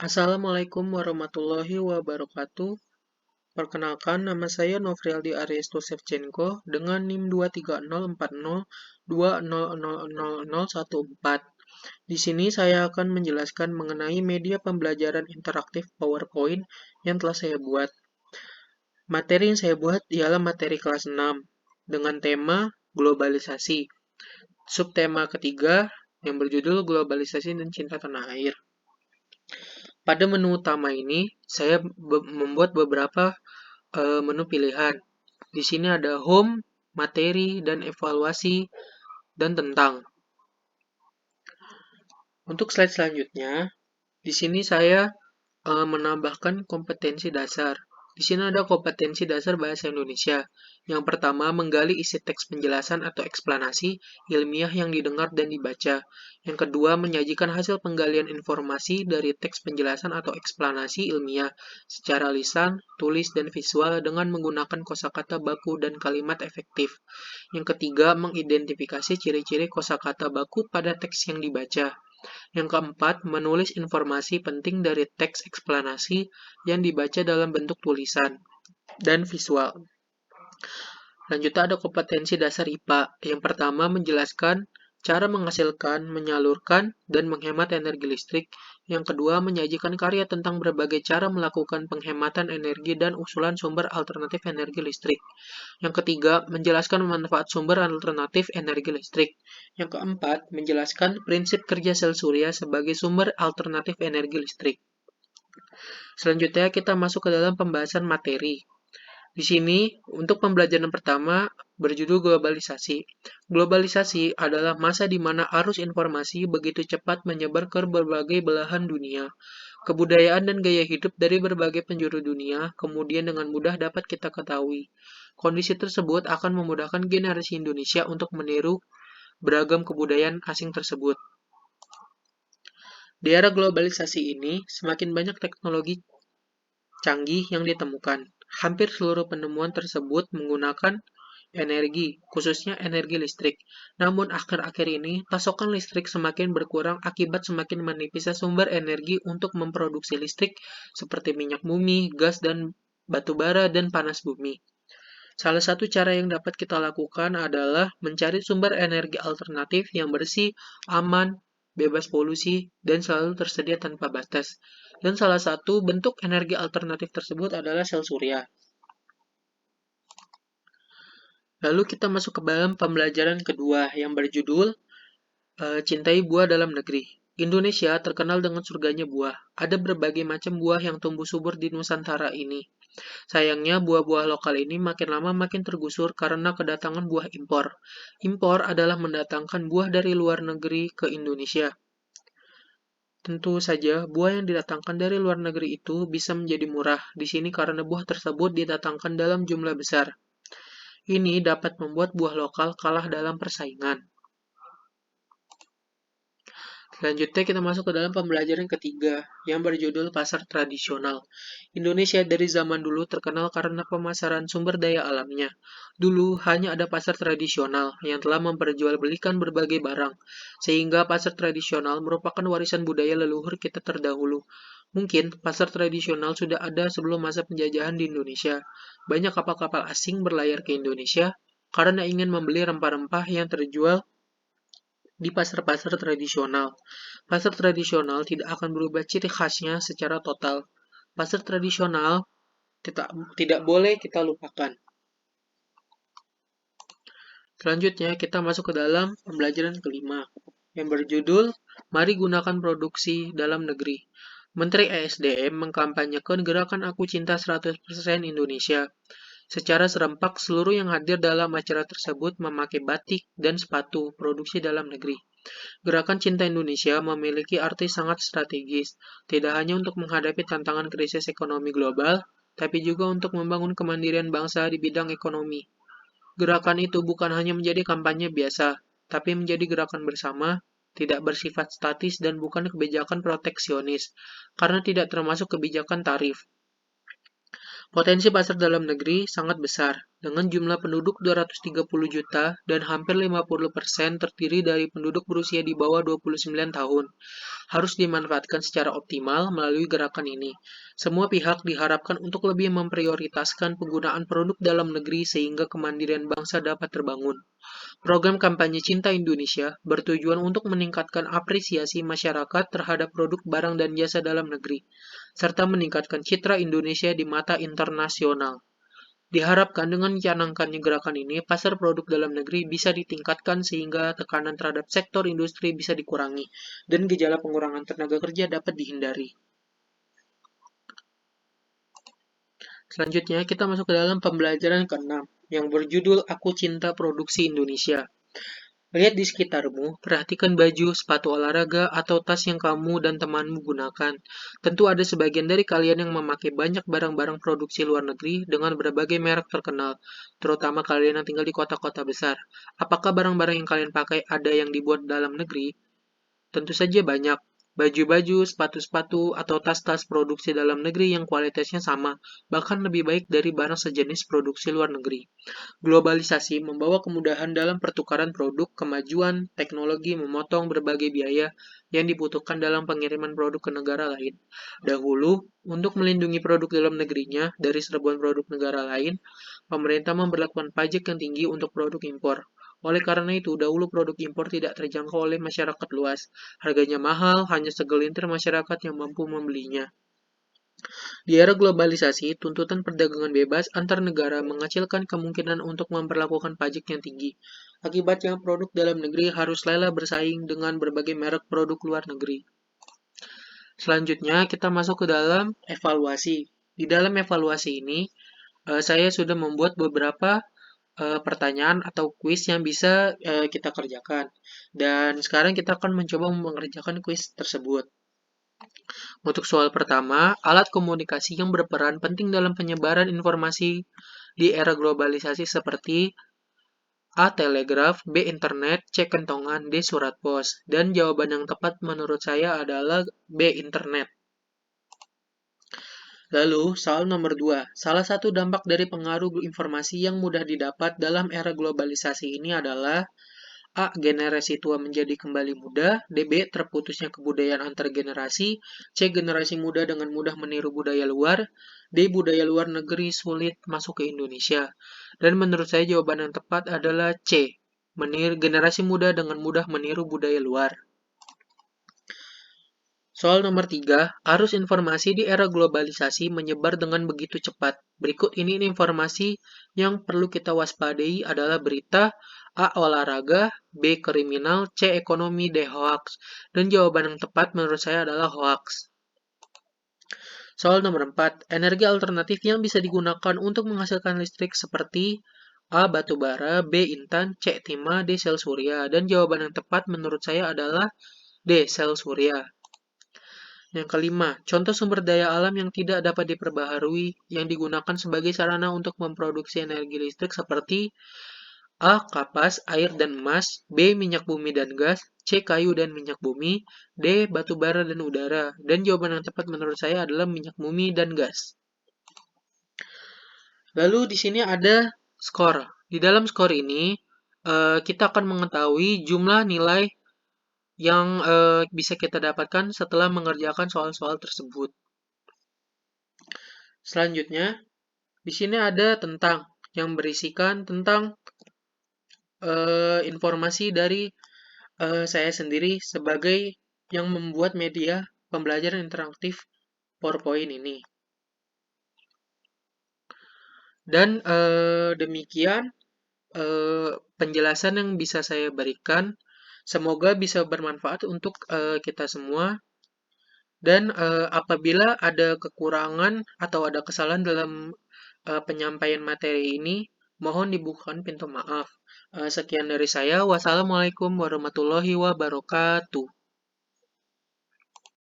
Assalamualaikum warahmatullahi wabarakatuh. Perkenalkan, nama saya Novrialdi Ariesto Shevchenko dengan NIM 2304020000014. Di sini saya akan menjelaskan mengenai media pembelajaran interaktif PowerPoint yang telah saya buat. Materi yang saya buat ialah materi kelas 6 dengan tema globalisasi. Subtema ketiga yang berjudul globalisasi dan cinta tanah air. Pada menu utama ini, saya membuat beberapa menu pilihan. Di sini ada home, materi, dan evaluasi, dan tentang. Untuk slide selanjutnya, di sini saya menambahkan kompetensi dasar. Di sini ada kompetensi dasar bahasa Indonesia. Yang pertama, menggali isi teks penjelasan atau eksplanasi ilmiah yang didengar dan dibaca. Yang kedua, menyajikan hasil penggalian informasi dari teks penjelasan atau eksplanasi ilmiah secara lisan, tulis, dan visual dengan menggunakan kosakata baku dan kalimat efektif. Yang ketiga, mengidentifikasi ciri-ciri kosakata baku pada teks yang dibaca. Yang keempat, menulis informasi penting dari teks eksplanasi yang dibaca dalam bentuk tulisan dan visual. Lanjutnya ada kompetensi dasar IPA. Yang pertama, menjelaskan cara menghasilkan, menyalurkan, dan menghemat energi listrik. Yang kedua, menyajikan karya tentang berbagai cara melakukan penghematan energi dan usulan sumber alternatif energi listrik. Yang ketiga, menjelaskan manfaat sumber alternatif energi listrik. Yang keempat, menjelaskan prinsip kerja sel surya sebagai sumber alternatif energi listrik. Selanjutnya, kita masuk ke dalam pembahasan materi. Di sini, untuk pembelajaran pertama berjudul globalisasi. Globalisasi adalah masa di mana arus informasi begitu cepat menyebar ke berbagai belahan dunia. Kebudayaan dan gaya hidup dari berbagai penjuru dunia kemudian dengan mudah dapat kita ketahui. Kondisi tersebut akan memudahkan generasi Indonesia untuk meniru beragam kebudayaan asing tersebut. Di era globalisasi ini, semakin banyak teknologi canggih yang ditemukan. Hampir seluruh penemuan tersebut menggunakan energi, khususnya energi listrik. Namun akhir-akhir ini, pasokan listrik semakin berkurang akibat semakin menipisnya sumber energi untuk memproduksi listrik seperti minyak bumi, gas dan batu bara dan panas bumi. Salah satu cara yang dapat kita lakukan adalah mencari sumber energi alternatif yang bersih, aman, bebas polusi, dan selalu tersedia tanpa batas. Dan salah satu bentuk energi alternatif tersebut adalah sel surya. Lalu kita masuk ke dalam pembelajaran kedua yang berjudul Cintai Buah Dalam Negeri. Indonesia terkenal dengan surganya buah. Ada berbagai macam buah yang tumbuh subur di Nusantara ini. Sayangnya, buah-buah lokal ini makin lama makin tergusur karena kedatangan buah impor. Impor adalah mendatangkan buah dari luar negeri ke Indonesia. Tentu saja, buah yang didatangkan dari luar negeri itu bisa menjadi murah di sini karena buah tersebut didatangkan dalam jumlah besar. Ini dapat membuat buah lokal kalah dalam persaingan. Selanjutnya kita masuk ke dalam pembelajaran ketiga yang berjudul pasar tradisional. Indonesia dari zaman dulu terkenal karena pemasaran sumber daya alamnya. Dulu hanya ada pasar tradisional yang telah memperjualbelikan berbagai barang, sehingga pasar tradisional merupakan warisan budaya leluhur kita terdahulu. Mungkin pasar tradisional sudah ada sebelum masa penjajahan di Indonesia. Banyak kapal-kapal asing berlayar ke Indonesia karena ingin membeli rempah-rempah yang terjual di pasar-pasar tradisional. Pasar tradisional tidak akan berubah ciri khasnya secara total. Pasar tradisional tidak boleh kita lupakan. Selanjutnya kita masuk ke dalam pembelajaran kelima yang berjudul Mari Gunakan Produksi Dalam Negeri. Menteri ESDM mengkampanyekan gerakan Aku Cinta 100% Indonesia. Secara serempak, seluruh yang hadir dalam acara tersebut memakai batik dan sepatu produksi dalam negeri. Gerakan Cinta Indonesia memiliki arti sangat strategis, tidak hanya untuk menghadapi tantangan krisis ekonomi global, tapi juga untuk membangun kemandirian bangsa di bidang ekonomi. Gerakan itu bukan hanya menjadi kampanye biasa, tapi menjadi gerakan bersama, tidak bersifat statis dan bukan kebijakan proteksionis, karena tidak termasuk kebijakan tarif. Potensi pasar dalam negeri sangat besar, dengan jumlah penduduk 230 juta dan hampir 50% terdiri dari penduduk berusia di bawah 29 tahun. Harus dimanfaatkan secara optimal melalui gerakan ini. Semua pihak diharapkan untuk lebih memprioritaskan penggunaan produk dalam negeri sehingga kemandirian bangsa dapat terbangun. Program kampanye Cinta Indonesia bertujuan untuk meningkatkan apresiasi masyarakat terhadap produk barang dan jasa dalam negeri, serta meningkatkan citra Indonesia di mata internasional. Diharapkan dengan mencanangkannya gerakan ini, pasar produk dalam negeri bisa ditingkatkan sehingga tekanan terhadap sektor industri bisa dikurangi, dan gejala pengurangan tenaga kerja dapat dihindari. Selanjutnya, kita masuk ke dalam pembelajaran ke-6, yang berjudul Aku Cinta Produksi Indonesia. Lihat di sekitarmu, perhatikan baju, sepatu olahraga, atau tas yang kamu dan temanmu gunakan. Tentu ada sebagian dari kalian yang memakai banyak barang-barang produksi luar negeri dengan berbagai merek terkenal, terutama kalian yang tinggal di kota-kota besar. Apakah barang-barang yang kalian pakai ada yang dibuat dalam negeri? Tentu saja banyak. Baju-baju, sepatu-sepatu, atau tas-tas produksi dalam negeri yang kualitasnya sama, bahkan lebih baik dari barang sejenis produksi luar negeri. Globalisasi membawa kemudahan dalam pertukaran produk, kemajuan teknologi memotong berbagai biaya yang dibutuhkan dalam pengiriman produk ke negara lain. Dahulu, untuk melindungi produk dalam negerinya dari serbuan produk negara lain, pemerintah memberlakukan pajak yang tinggi untuk produk impor. Oleh karena itu, dahulu produk impor tidak terjangkau oleh masyarakat luas. Harganya mahal, hanya segelintir masyarakat yang mampu membelinya. Di era globalisasi, tuntutan perdagangan bebas antar negara mengecilkan kemungkinan untuk memperlakukan pajak yang tinggi. Akibatnya, produk dalam negeri harus rela bersaing dengan berbagai merek produk luar negeri. Selanjutnya, kita masuk ke dalam evaluasi. Di dalam evaluasi ini, saya sudah membuat beberapa pertanyaan atau kuis yang bisa kita kerjakan. Dan sekarang kita akan mencoba mengerjakan kuis tersebut. Untuk soal pertama, alat komunikasi yang berperan penting dalam penyebaran informasi di era globalisasi seperti A. Telegraf, B. Internet, C. Kentongan, D. Surat pos. Dan jawaban yang tepat menurut saya adalah B. Internet. Lalu, soal nomor 2. Salah satu dampak dari pengaruh informasi yang mudah didapat dalam era globalisasi ini adalah A. Generasi tua menjadi kembali muda. D. B. Terputusnya kebudayaan antar generasi. C. Generasi muda dengan mudah meniru budaya luar. D. Budaya luar negeri sulit masuk ke Indonesia. Dan menurut saya jawaban yang tepat adalah C. Generasi muda dengan mudah meniru budaya luar. Soal nomor 3, arus informasi di era globalisasi menyebar dengan begitu cepat. Berikut ini informasi yang perlu kita waspadai adalah berita, A. Olahraga, B. Kriminal, C. Ekonomi, D. Hoax. Dan jawaban yang tepat menurut saya adalah hoax. Soal nomor 4, energi alternatif yang bisa digunakan untuk menghasilkan listrik seperti A. Batu bara, B. Intan, C. Timah, D. Sel surya. Dan jawaban yang tepat menurut saya adalah D. Sel surya. Yang kelima, contoh sumber daya alam yang tidak dapat diperbaharui yang digunakan sebagai sarana untuk memproduksi energi listrik seperti A. Kapas, air dan emas, B. Minyak bumi dan gas, C. Kayu dan minyak bumi, D. Batu bara dan udara. Dan jawaban yang tepat menurut saya adalah minyak bumi dan gas. Lalu di sini ada skor. Di dalam skor ini, kita akan mengetahui jumlah nilai yang bisa kita dapatkan setelah mengerjakan soal-soal tersebut. Selanjutnya, di sini ada tentang yang berisikan tentang informasi dari saya sendiri sebagai yang membuat media pembelajaran interaktif PowerPoint ini. Dan demikian penjelasan yang bisa saya berikan. Semoga bisa bermanfaat untuk kita semua. Dan apabila ada kekurangan atau ada kesalahan dalam penyampaian materi ini, mohon dibukakan pintu maaf. Sekian dari saya. Wassalamualaikum warahmatullahi wabarakatuh.